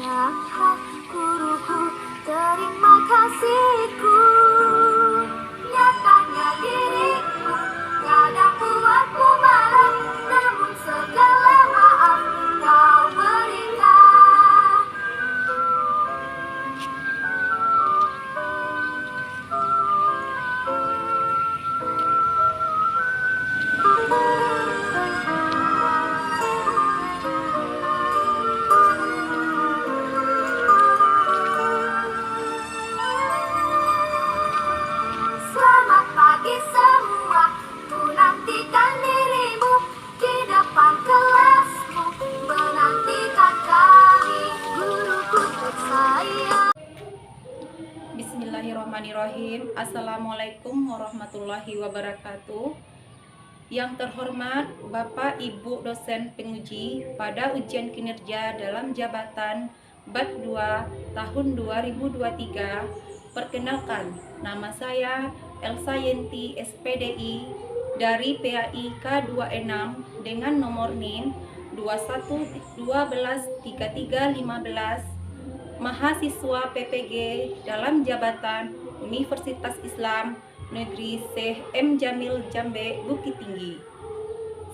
Nasihat guruku, terima kasihku. Nyatanya diriku kadang buatku marah, namun segala maaf kau berikan. Selamat pagi semua, ku nantikan dirimu di depan kelasmu, menantikan kami, guruku tersayang. Bismillahirrahmanirrahim. Assalamualaikum warahmatullahi wabarakatuh. Yang terhormat Bapak Ibu dosen penguji pada ujian kinerja dalam jabatan Bat 2 tahun 2023. Perkenalkan, nama saya Elsa Yenti SPDI dari PAI K26 dengan nomor NIM 21123315, mahasiswa PPG dalam jabatan Universitas Islam Negeri Syekh M. Jamil Jambe, Bukit Tinggi.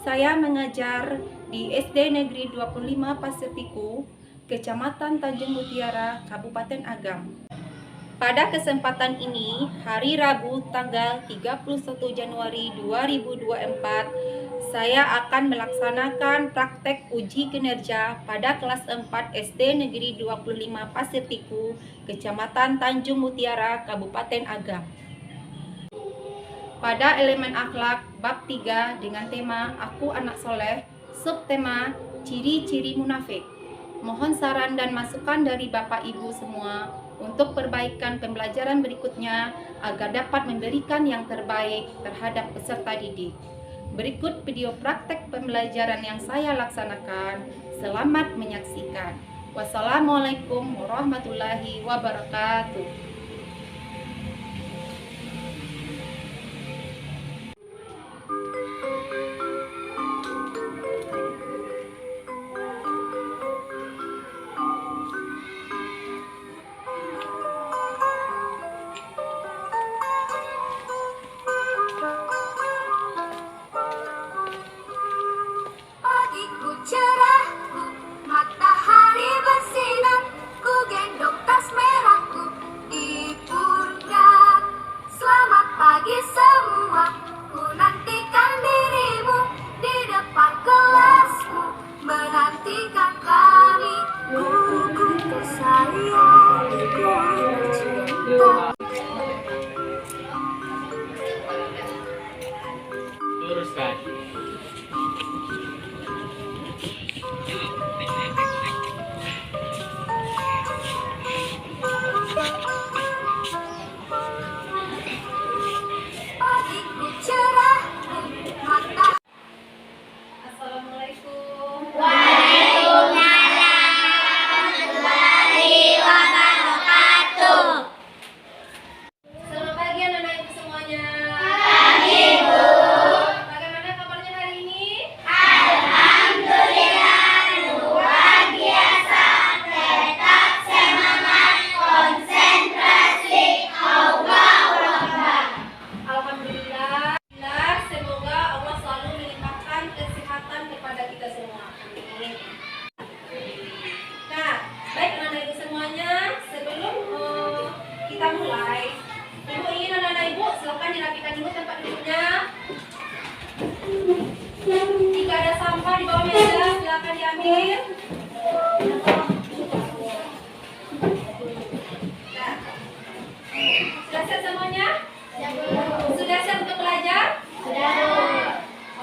Saya mengajar di SD Negeri 25 Pasifiku, Kecamatan Tanjung Mutiara, Kabupaten Agam. Pada kesempatan ini, hari Rabu tanggal 31 Januari 2024, saya akan melaksanakan praktek uji kinerja pada kelas 4 SD Negeri 25 Pasifiku, Kecamatan Tanjung Mutiara, Kabupaten Agam. Pada elemen akhlak bab 3 dengan tema Aku Anak Soleh, subtema Ciri-ciri munafik. Mohon saran dan masukan dari Bapak Ibu semua untuk perbaikan pembelajaran berikutnya agar dapat memberikan yang terbaik terhadap peserta didik. Berikut video praktek pembelajaran yang saya laksanakan. Selamat menyaksikan. Wassalamualaikum warahmatullahi wabarakatuh. Pagiku cerah, matahari bersinar, ku gendong tas merahku di pundak. Selamat pagi semua, ku nantikan dirimu di depan kelasmu, menantikan kami, guruku tersayang, guru tercinta. Luruskan. Pagiku cerah, matahari. Assalamualaikum. Selamat pagi anak-anak ibu semuanya. Pagi Bu. Bagaimana kabarnya hari ini? Alhamdulillah luar biasa. Tetap semangat, konsentrasi, Alhamdulillah. Semoga Allah selalu melimpahkan kesehatan kepada kita semua. Amin. Nah, baik anak-anak ibu semuanya, sebelum kita mulai, ibu ingin anak-anak ibu silakan dirapikan dulu tempat duduknya. Jika ada sampah di bawah meja, silakan diambil. Nah, sudah siap semuanya? Sudah siap untuk belajar?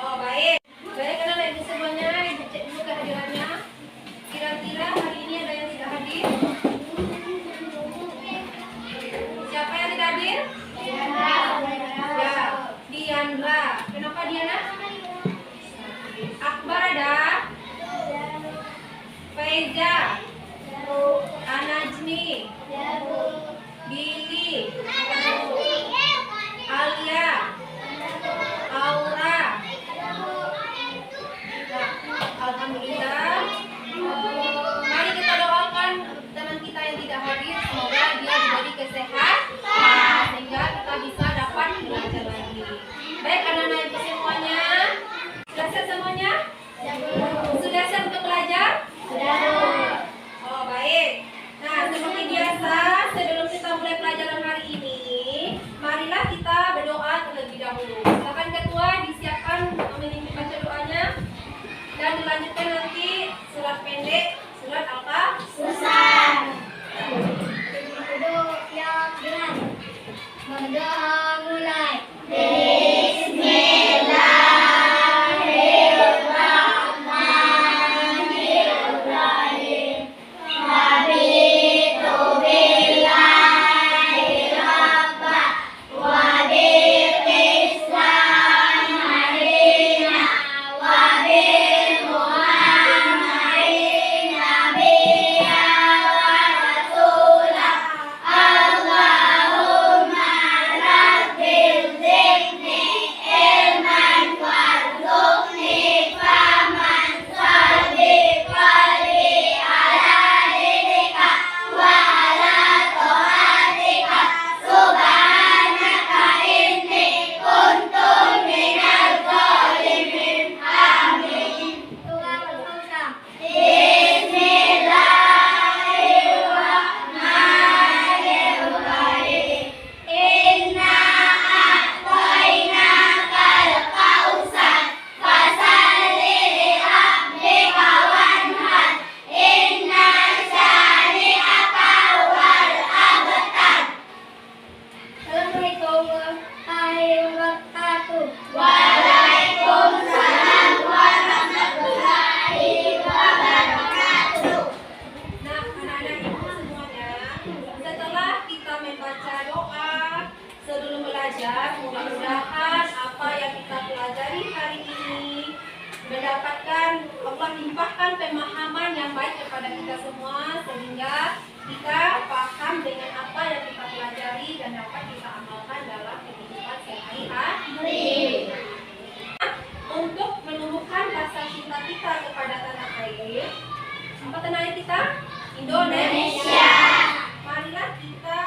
Oh, baik. Baik anak-anak ibu semuanya, ibu cek dulu kehadirannya. Kira-kira hari ini ada yang tidak hadir? Siapa yang tidak hadir? Ya, Diandra. Kenapa Diana? Akbar ada? Faiza, Anajmi, Billy, Alia, Aura. Nah, alhamdulillah. Mari kita doakan mendapatkan Allah limpahkan pemahaman yang baik kepada kita semua sehingga kita paham dengan apa yang kita pelajari dan dapat kita amalkan dalam kehidupan sehari-hari. Untuk menumbuhkan rasa cinta kita kepada tanah air, apa tanah air kita? Indonesia. Marilah kita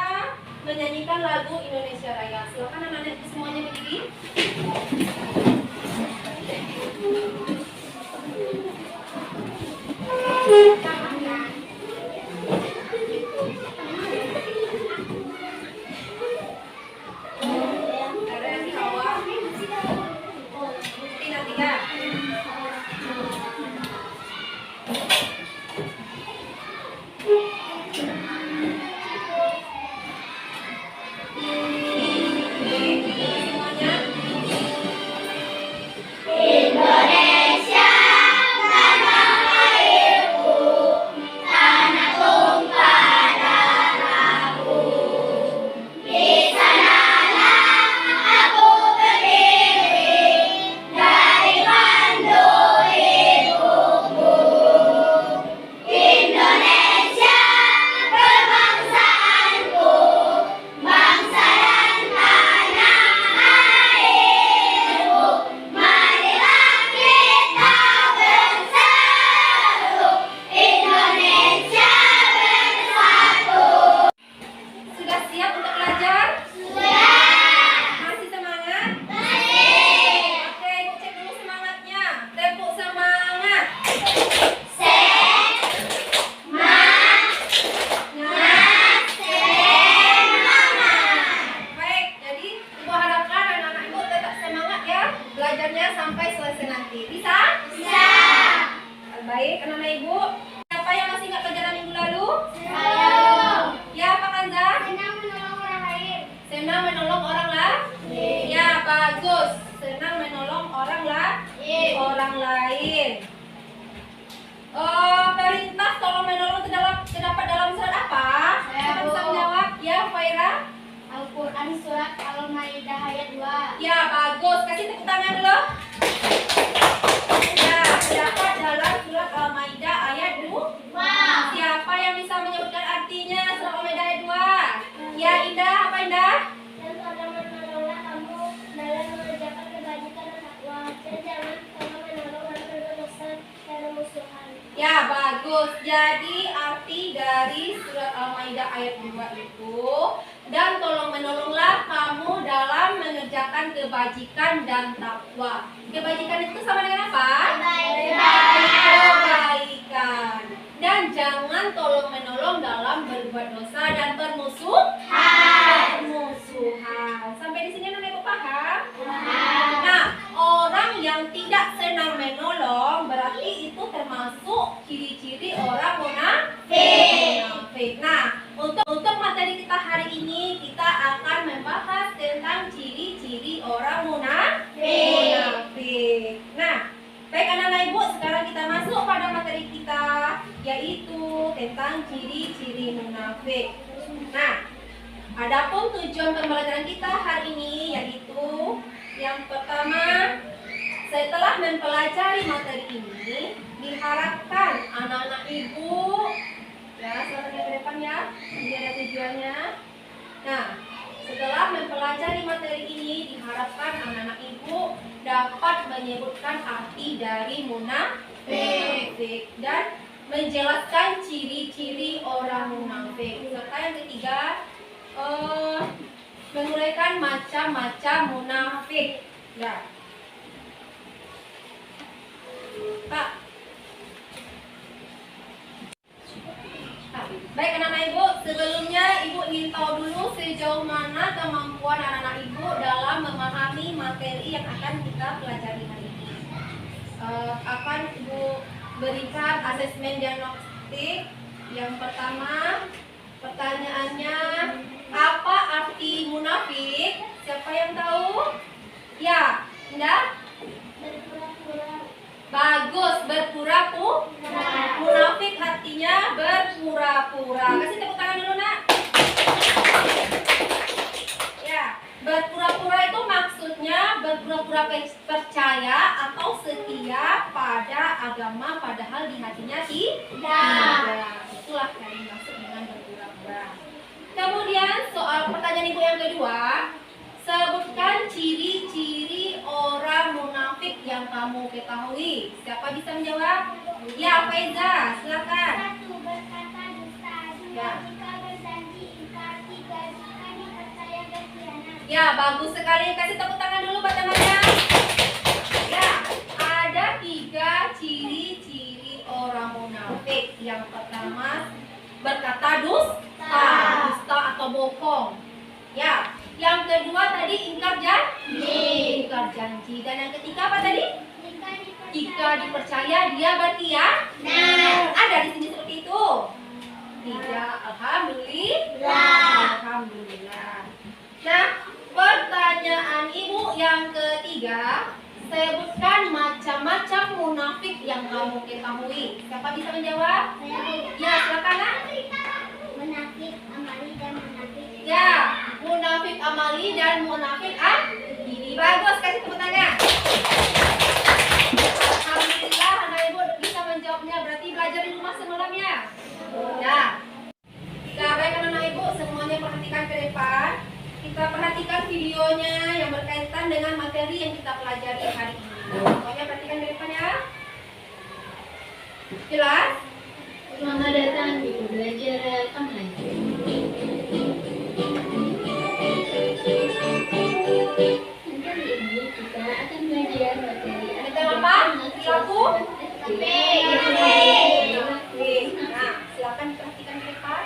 menyanyikan lagu Indonesia Raya. Silakan anak-anak semuanya berdiri. Ada yang di bawah. Tina tiga. Sudah siap untuk belajar? Masih semangat? Oke, cek dulu semangatnya. Tepuk semangat. Baik, jadi Ibu harapkan anak-anak Ibu tetap semangat ya belajarnya sampai selesai nanti. Bisa? Baik, anak-anak Ibu. Siapa yang masih ingat pelajaran minggu lalu? Ya, Pak Kanza? Senang menolong orang lain. Ya, bagus. Senang menolong orang lain. Perintah tolong menolong terdapat dalam surat apa? Siapa bisa menjawab? Ya, Faira. Al-Quran surat Al-Maidah ayat 2. Ya, bagus. Kasih tepuk tangan dulu. Ya, terdapat dalam surat Al-Maidah ayat 2. Siapa yang bisa menyebutkan artinya surat Al-Maidah ayat 2? Ya, Indah. Apa Indah? Dan tolong menolonglah kamu dalam mengerjakan kebajikan dan takwa, dan jangan tolong menolong dalam berbuat dosa dan musuhan. Ya, bagus. Jadi arti dari surat Al-Maidah ayat 2 itu, dan tolong menolonglah kamu dalam mengerjakan kebajikan dan takwa. Kebajikan itu sama dengan apa? Kebaikan. Dan jangan tolong menolong dalam berbuat dosa dan permusuhan. Sampai di sini anak Ibu paham? Nah, orang yang tidak senang menolong berarti itu termasuk ciri-ciri orang munafik. Nah, untuk materi kita hari ini kita akan membahas tentang ciri-ciri orang munafik. Nah, baik anak-anak Ibu, sekarang kita masuk pada materi kita yaitu tentang ciri-ciri munafik. Nah, adapun tujuan pembelajaran kita hari ini yaitu yang pertama, setelah mempelajari materi ini, diharapkan anak-anak Ibu ya, selamat ke depan ya, ini ada tujuannya. Nah, setelah mempelajari materi ini, diharapkan anak-anak Ibu dapat menyebutkan arti dari munafik dan menjelaskan ciri-ciri orang munafik. Serta yang ketiga, menguraikan macam-macam munafik. Ya, Pak. Baik anak-anak Ibu, sebelumnya Ibu ingin tahu dulu sejauh mana kemampuan anak-anak Ibu dalam memahami materi yang akan kita pelajari hari ini. Akan Ibu berikan asesmen diagnostik. Yang pertama, pertanyaannya, apa arti munafik? Siapa yang tahu? Ya, Indah? Bagus, berpura-pura. Munafik artinya berpura-pura. Kasih tepuk tangan dulu, Nak. Ya, berpura-pura itu maksudnya berpura-pura percaya atau setia pada agama padahal di hatinya tidak. Itulah yang dimaksud dengan berpura-pura. Kemudian soal pertanyaan ibu yang kedua, sebutkan ciri-ciri orang munafik yang kamu ketahui. Siapa bisa menjawab? Ya, Faiza, silakan. 1. Berkata dusta. 2. Ya. Jika berjanji ingkar. 3. Jika dipercaya berkhianat. Ya, bagus sekali. Kasih tepuk tangan dulu buat temannya. Ya, ada 3 ciri-ciri orang munafik. Yang pertama, berkata dusta atau bohong. Ya, yang kedua tadi ingkar janji. Dan yang ketiga apa tadi? Jika dipercaya dia berkhianat. Ada di sini seperti itu? Tidak. Alhamdulillah. Nah, pertanyaan ibu yang ketiga, sebutkan macam-macam munafik yang kamu ketahui. Siapa bisa menjawab? Ya, silakan. Nak. Munafik amali dan munafik. Ya, munafik amali dan munafik ini bagus, kasih tepuk tangan. Alhamdulillah, anak ibu bisa menjawabnya. Berarti belajar di rumah semalam ya. Ya. Nah, baik anak ibu, semuanya perhatikan ke depan. Kita perhatikan videonya yang berkaitan dengan materi yang kita pelajari hari ini. Semuanya perhatikan ke depan ya. Jelas? Selamat datang di pembelajaran online. Kali ini kita akan belajar materi Kita apa? Perilaku? Nah, silakan perhatikan ke depan.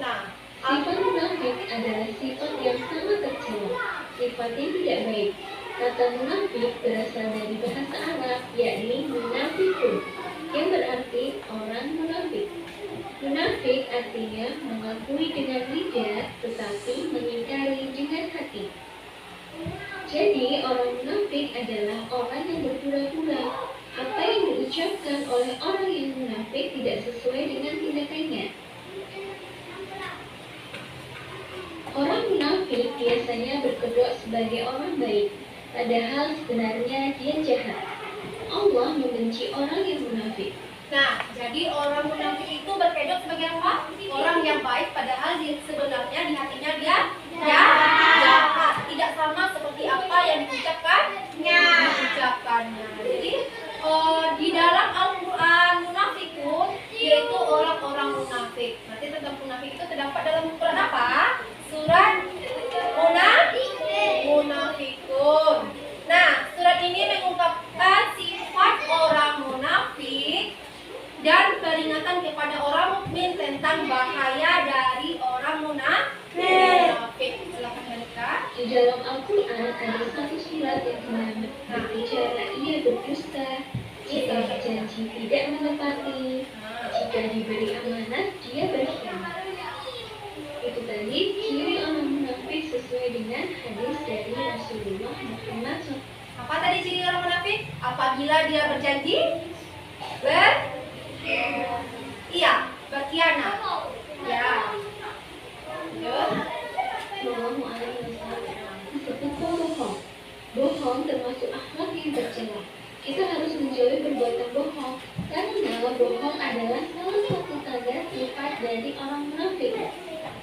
Nah, Sifat munafik adalah sifat yang sangat tercela, sifat yang tidak baik. Kata munafik berasal dari bahasa Arab, yakni munafikun, yang berarti orang munafik. Munafik artinya mengakui dengan lidah, tetapi mengingkari dengan hati. Jadi, orang munafik adalah orang yang berpura-pura. Apa yang diucapkan oleh orang yang munafik tidak sesuai dengan tindakannya. Orang munafik biasanya berkedok sebagai orang baik, padahal sebenarnya dia jahat. Allah membenci orang yang munafik. Nah, jadi orang munafik itu berkedok sebagai apa? Orang yang baik, padahal sebenarnya di hatinya dia jahat. Tidak sama seperti apa yang diucapkannya. Jadi di dalam Al-Quran munafikun yaitu orang-orang munafik. Nanti tentang munafik itu terdapat dalam Quran apa? Surat Munafikun. Nah, surat ini mengungkapkan sifat orang munafik dan peringatan kepada orang mukmin tentang bahaya dari orang munafik. Silakan Malika. Di dalam Al-Quran ada satu surat yang berbicara ia berdusta, jika berjanji tidak menepati, jika diberi amanat dia berkhianat. Itu tadi ciri orang munafik sesuai dengan hadis dari Rasulullah Muhammad SAW. Apa tadi ciri orang munafik? Apabila dia berjanji berkhianat. Ya. Lanjut. Sallallahu alaihi wasallam disebut bohong. Bohong termasuk akhlak yang tercela. Kita harus menjauhi perbuatan bohong karena bohong adalah salah satu tanda sifat dari orang munafik.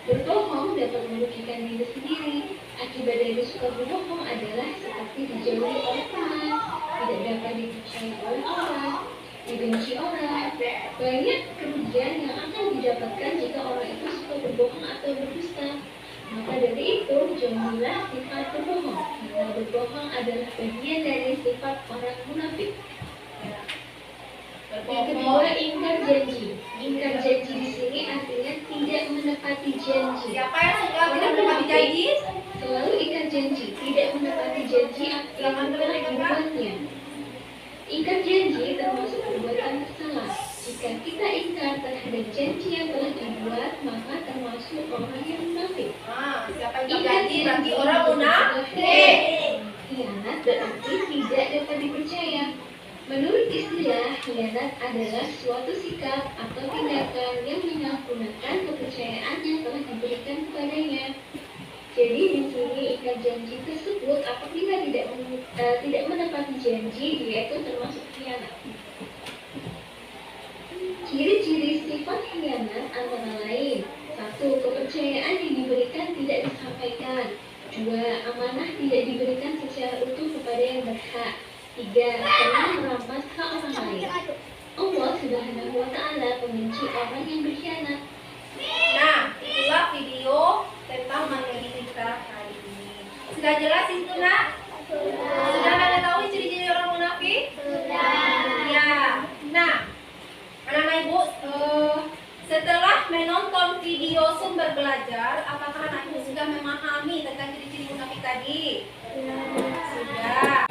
Berbohong dapat merugikan diri sendiri. Akibat dari suka berbohong adalah seperti dijauhi oleh teman, tidak dapat dipercaya oleh orang, dibenci orang. Banyak kerugian yang akan didapatkan jika orang itu suka berbohong atau berdusta. Maka dari itu, jauhilah sifat berbohong. Karena berbohong adalah bagian dari sifat orang munafik. Yang kedua, ingkar janji. Ingkar janji di sini artinya tidak menepati janji. Siapa yang suka tidak menepati janji? Selalu ingkar janji, tidak menepati janji yang telah dibuatnya. Ingkar janji termasuk perbuatan bersalah. Jika kita ingkar terhadap janji yang telah dibuat, maka termasuk orang yang munafik. Siapa yang janji berarti orang munafik. Khianat berarti tidak dapat dipercaya. Menurut istilah, khianat adalah suatu sikap atau tindakan yang menyalahgunakan kepercayaan yang telah diberikan kepadanya. Jadi di sini ingkar janji tersebut apabila tidak menepati janji, dia itu termasuk khianat. Ciri-ciri sifat khianat antara lain: 1. Kepercayaan yang diberikan tidak disampaikan. 2. Amanah tidak diberikan secara utuh kepada yang berhak. 3. Pernah merampas hak orang lain. Allah Subhanahu wa Ta'ala membenci orang yang berkhianat. Nah, itulah video tentang materi kita hari ini. Sudah jelas itu, Nak? Sudah mengetahui ciri-ciri orang munafik? Sudah. Ya. Nah, anak-anak Ibu, setelah menonton video sumber belajar, apakah anak Ibu sudah memahami tentang ciri-ciri munafik tadi? Sudah.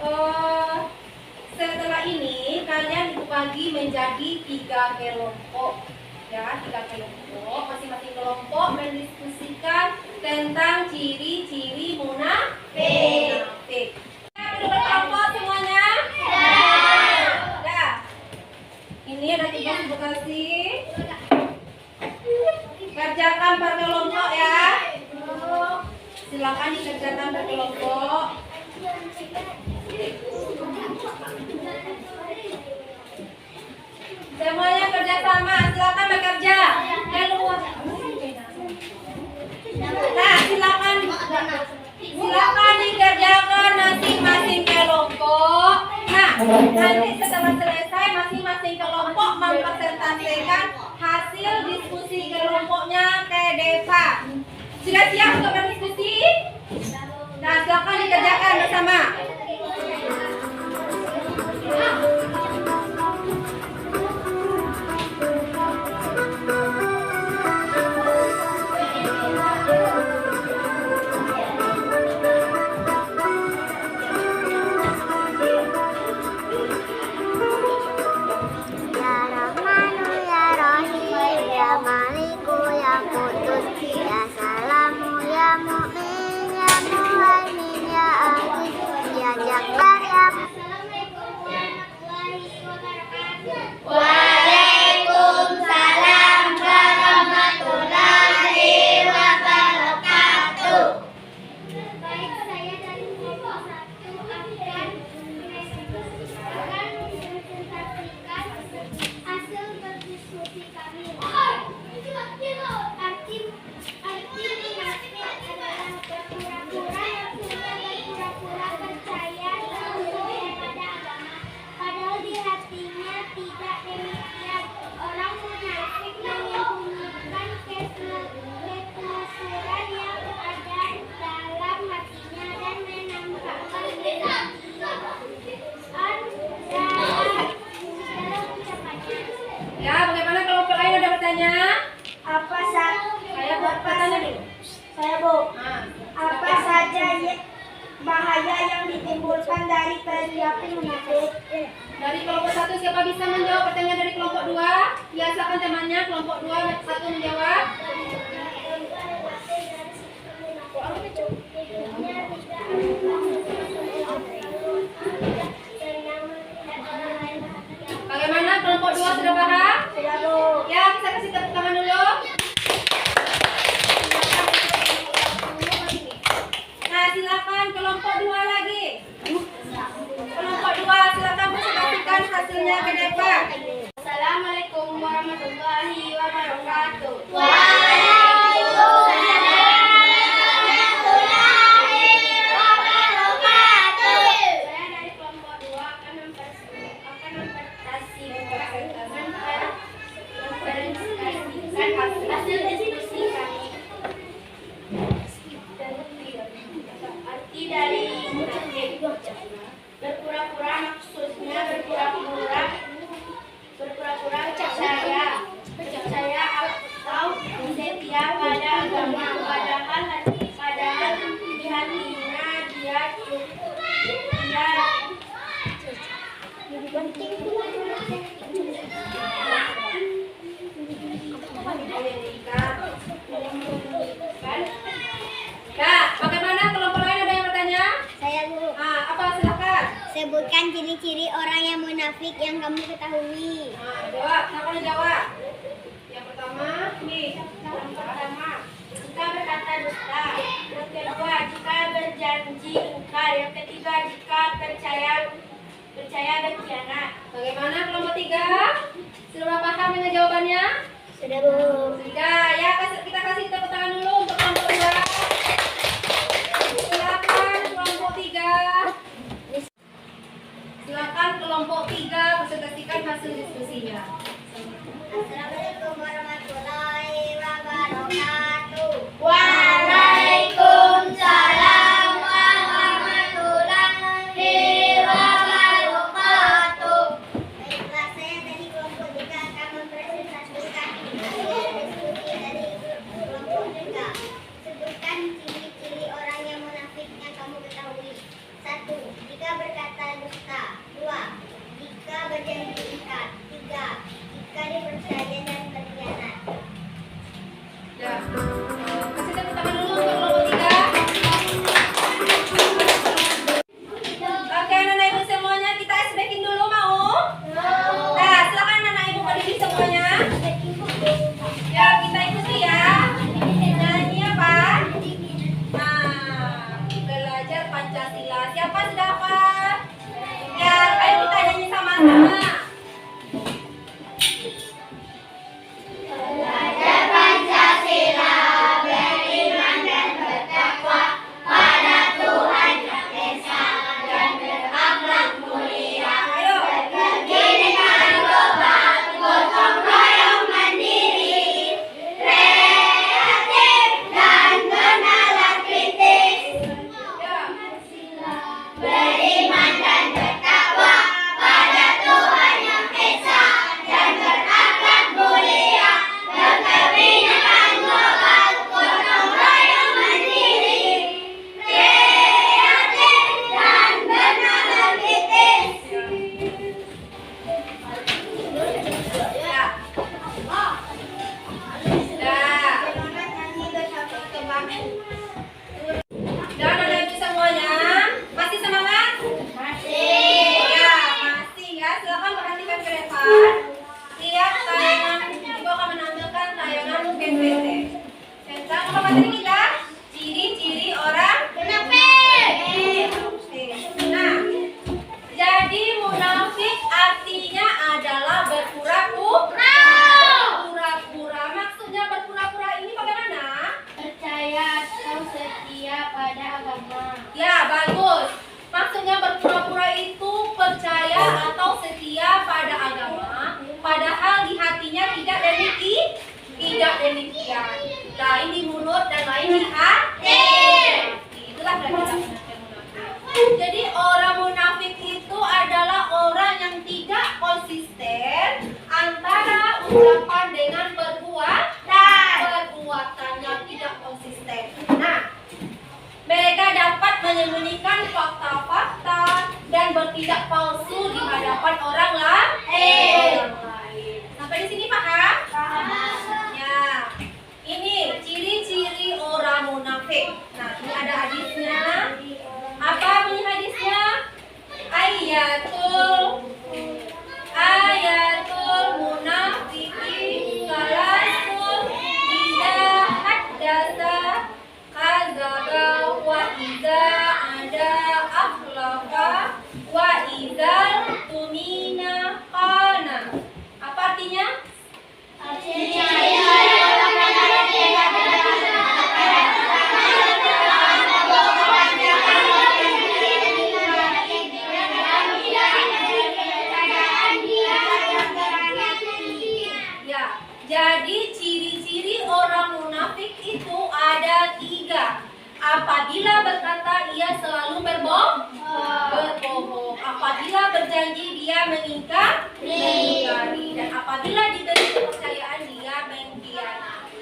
Setelah ini kalian dibagi menjadi 3 kelompok. Ya, 3 kelompok. Masing-masing kelompok mendiskusikan tentang ciri-ciri munafik. Sudah berkelompok semuanya? Sudah. Ini ada 3 edukasi. Kerjakan per kelompok ya. Silakan dikerjakan per kelompok. Semuanya kerja sama, silakan bekerja. Nah, silakan dikerjakan masing-masing kelompok. Nah, nanti setelah selesai masing-masing kelompok mempresentasikan hasil diskusi kelompoknya ke Deva. Sudah siap untuk berdiskusi? Nah, silakan dikerjakan bersama. Ya Rahmanu ya Rahim ya Maliku ya Qudus ya Salamu ya Mu'min ya Muhaimin ya Aziz ya Jabbar ya Assalamualaikum warahmatullahi wabarakatuh. Waalaikumsalam warahmatullahi wabarakatuh. Baik, saya dari kelompok 1 akan mempresentasikan hasil berdiskusi kami. Arti munafik adalah berpura-pura percaya pada agama, padahal di hatinya tidak demikian. Orang munafik menyembunyikan kekufuran yang ada dalam hatinya dan menampakkan dalam ucapannya. Ya, bagaimana kelompok lain ada bertanya? Apa saja Saya buat pertanyaan dulu. saya Bu, Nah, apa saja bahaya yang ditimbulkan dari perilaku munafik? dari kelompok 1 siapa bisa menjawab pertanyaan dari kelompok 2? Ya, silakan temannya. Kelompok 2 1 menjawab. Bagaimana kelompok 2 sudah paham? Sudah Bu. Ya, bisa kasih tepuk tangan dulu. Nah, silakan kelompok 2 lagi. Kelompok 2 silakan presentasikan hasilnya ke Deva. Assalamualaikum warahmatullahi wabarakatuh. Saya dari kelompok 2 akan mempresentasikan hasil diskusi kami. Arti dari munafik: berpura-pura, maksudnya berpura-pura percaya atau setia pada agama, padahal di hatinya dia Ya, bagaimana kelompok lain ada yang bertanya? Saya Bu. Apa silakan? Sebutkan ciri-ciri orang yang munafik yang kamu ketahui. Jawab, silakan jawab. Yang pertama, nih. Yang pertama, jika berkata dusta. Yang kedua, jika berjanji ingkar. Yang ketiga, jika percaya percaya dan khianat. Bagaimana kelompok 3? Sudah paham dengan jawabannya? Sudah, Bu. Sudah, ya kita kasih tepuk tangan dulu untuk kelompok 2. Silakan kelompok 3. Silakan kelompok 3 presentasikan hasil diskusinya. Assalamualaikum warahmatullahi wabarakatuh. Waalaikumsalam warahmatullahi wabarakatuh. Baiklah, saya dari kelompok 3 akan mempresentasikan hasil diskusi dari kelompok 3. Sebutkan ciri-ciri orang yang munafik yang kamu ketahui. 1. Jika berkata dusta. 2. Jika berjanji ingkar. 3. Jika dipercaya dan berkhianat. Ya. Kasih tepuk tangan dulu untuk kelompok 3. Oke, anak-anak ibu semuanya kita ice breaking dulu mau? Nah, silakan anak ibu berdiri semuanya. Ya, kita ikuti ya. Nyanyi apa? Nah, belajar Pancasila. Siapa sudah hafal? Ya, ayo kita nyanyi sama-sama. Ayo. Ya. Dan anak ibu semuanya masih semangat? Masih. Ya, masih ya. Silakan perhatikan ke depan. Lihat tayangan. Ibu akan menampilkan tayangan PPT. Tentang apa materi kita? Ciri-ciri orang munafik. Nah, jadi munafik artinya adalah berpura-pura. Pura-pura. Maksudnya berpura-pura ini bagaimana? Percaya atau setia pada agama. Ya, bagus. Maksudnya berpura-pura itu percaya atau setia pada agama, padahal di hatinya tidak demikian. Lain di mulut dan lain di hati. Itulah berarti munafik. Jadi orang munafik itu adalah orang yang tidak konsisten antara ucapan dengan perbuatan. Perbuatannya tidak konsisten. Nah, mereka dapat menyembunyikan fakta-fakta dan bertindak palsu di hadapan orang lain. Sampai di sini paham? Ya. Ini ciri-ciri orang munafik. Nah, ini ada hadisnya. Apa bunyi hadisnya? Ayatul munafiqi salasun idza haddasa kadzaba wa idza ada akhlaqa wa idza tumina khana. Apa artinya? Ya, jadi ciri-ciri orang munafik itu ada 3. Apabila berkata ia selalu berbohong. Apabila berjanji dia mengingkari. Dan apabila diberi kepercayaan dia mengkhianati.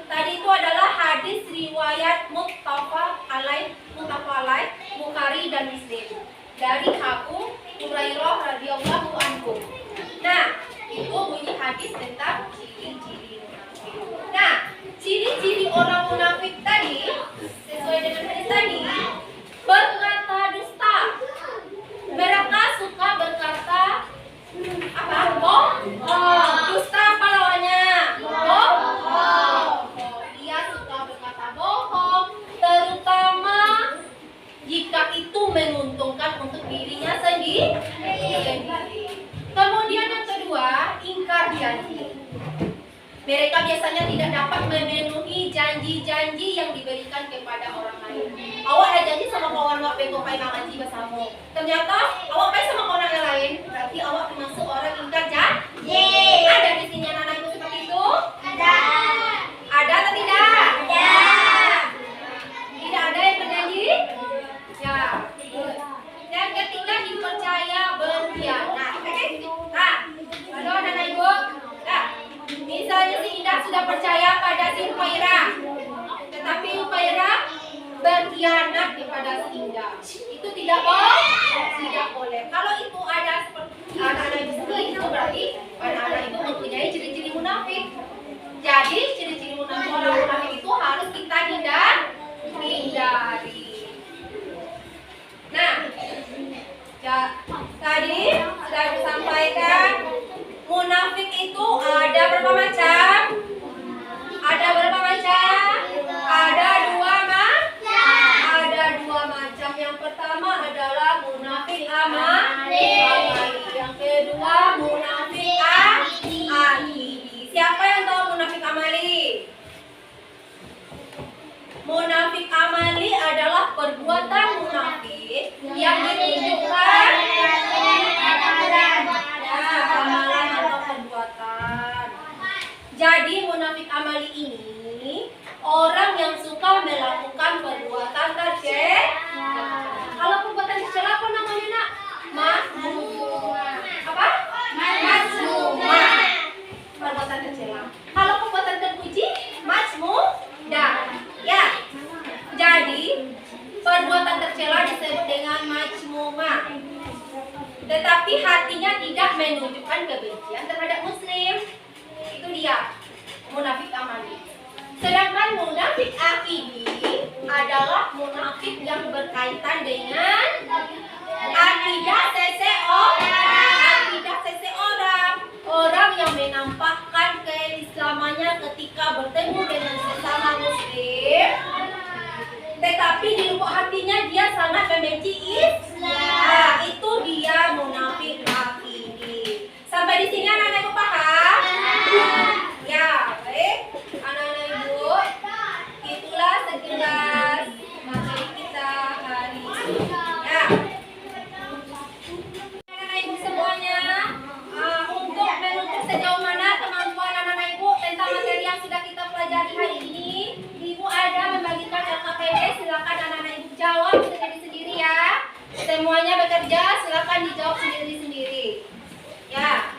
Tadi itu adalah hadis riwayat muttafaq alaih Bukhari dan Muslim dari Abu Hurairah radhiyallahu anhu. Nah, itu bunyi hadis tentang ciri-ciri munafik. Nah, ciri-ciri orang munafik tadi sesuai dengan hadis tadi berkata dusta. Mereka suka berkata apa? Dusta apa lawannya? Bohong. Dia suka berkata bohong, terutama jika itu menguntungkan untuk dirinya sendiri. janji yang diberikan kepada orang lain. Awak ada janji sama kawan awak pengen pai ngaji bersama. Ternyata awak pai sama kawan yang lain, berarti awak termasuk orang ingkar janji. Ada di sini anak-anak ibu seperti itu? Ada. Ada atau tidak? Ada. Tidak ada yang berjanji? Ya. Dan ketika dipercaya berkhianat. Oke? Nah, halo anak-anak ibu. Nah, misalnya si Indah sudah percaya pada si Humaira, tetapi Humaira berkhianat kepada si Indah. Itu tidak boleh. Tidak boleh. Kalau itu ada seperti anak-anak ibu seperti itu, berarti anak-anak itu mempunyai ciri-ciri munafik. Jadi ciri-ciri munafik orang munafik itu harus kita hindari. Nah, tadi sudah disampaikan munafik itu ada berapa macam? Ada berapa macam? Ada dua macam. Yang pertama adalah munafik amali. Yang kedua munafik akidi. Siapa yang tahu munafik amali? Munafik amali adalah perbuatan munafik yang ditunjukkan amalan atau perbuatan. Jadi munafik amali ini orang yang suka melakukan perbuatan tercela. Kalau perbuatan tercela apa namanya nak? Mazmumah. Apa? Mazmumah. Perbuatan tercela. Kalau perbuatan terpuji, mazmudah. Ya. Jadi perbuatan tercela disebut dengan mazmumah. Tetapi hatinya tidak menunjukkan kebencian terhadap muslim. Itu dia munafik amali. Sedangkan munafik akidi adalah munafik yang berkaitan dengan akidah seseorang. Orang yang menampakkan keislamannya ketika bertemu dengan sesama muslim, tetapi di lubuk hatinya dia sangat membenci Islam. Nah, itu dia munafik akidi. Sampai di sini anak-anak ibu paham? Ya, baik. Anak-anak ibu, itulah sekilas materi kita hari ini. Ya. Anak-anak ibu semuanya, untuk menuntut sejauh mana kemampuan anak-anak ibu tentang materi yang sudah kita pelajari hari ini, ibu ada membagikan LKPD. Silakan anak-anak ibu jawab sendiri-sendiri ya. Semuanya bekerja, silakan dijawab sendiri-sendiri. Ya.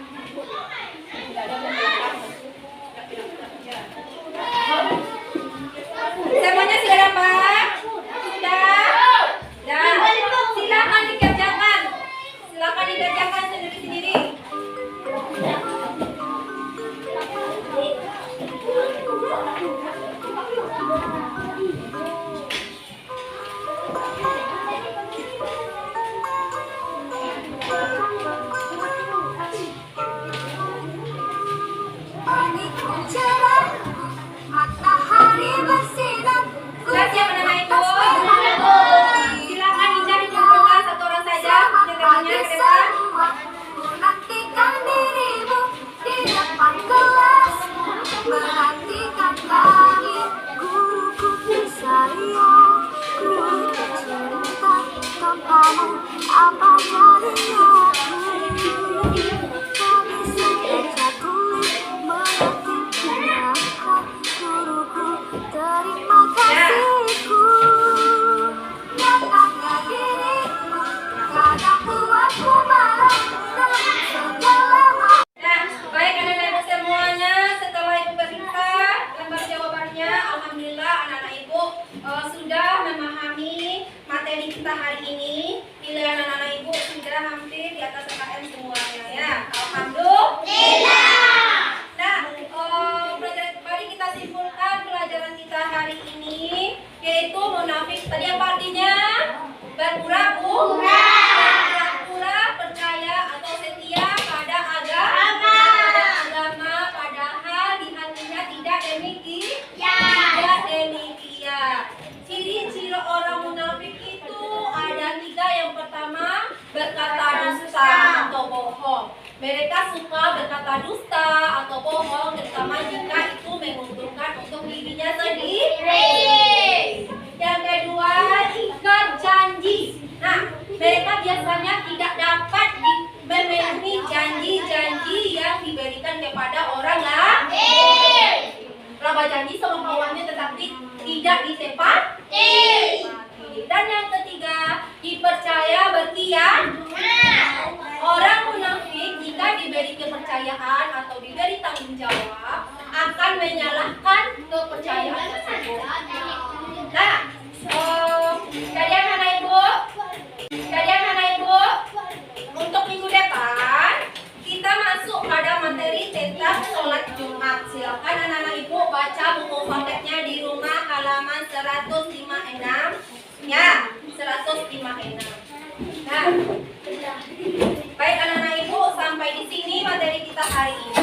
Semuanya sudah dapat? Sudah? Sudah. Silakan dikerjakan. Silakan dikerjakan sendiri-sendiri. Matahari bersinar. Sudah siap anak-anak ibu? Silakan Indah dikumpulkan satu orang saja. Temannya ke depan. Menantikan dirimu di depan kelas, menantikan kami guruku tersayang, guru tercinta, tanpamu apa jadinya kami sudah jatuh menanti langkah guruku, terima kasihku nyatakan diriku, kadang buatku malam dalam segala hal. Nah, baik anak-anak ibu semuanya, setelah ibu periksa lembar jawabannya, alhamdulillah anak-anak ibu sudah memahami materi kita hari ini. Nilai anak-anak ibu sudah hampir di atas KKM semuanya ya. Alhamdulillah. Nah, mari kita simpulkan pelajaran kita hari ini, yaitu munafik. Tadi apa artinya? Berpura-pura. Percaya atau setia pada agama, padahal di hatinya tidak demikian. Ciri-ciri orang munafik itu ada 3. Yang pertama, berkata dusta atau bohong. Mereka suka berkata dusta atau bohong, terutama jika itu menguntungkan untuk dirinya sendiri. biasanya tidak dapat memenuhi janji-janji yang diberikan kepada orang lain. Telah berjanji sama kawannya tetapi tidak ditepati. Dan yang ketiga, dipercaya berkhianat. Orang munafik jika diberi kepercayaan atau diberi tanggung jawab akan menyalahkan kepercayaan tersebut. Nah, kalian anak ibu, untuk minggu depan kita masuk pada materi tentang sholat Jumat. Silakan anak-anak ibu baca buku paketnya di rumah halaman 156 ya, 156. Nah, baik anak-anak ibu, sampai di sini materi kita hari ini.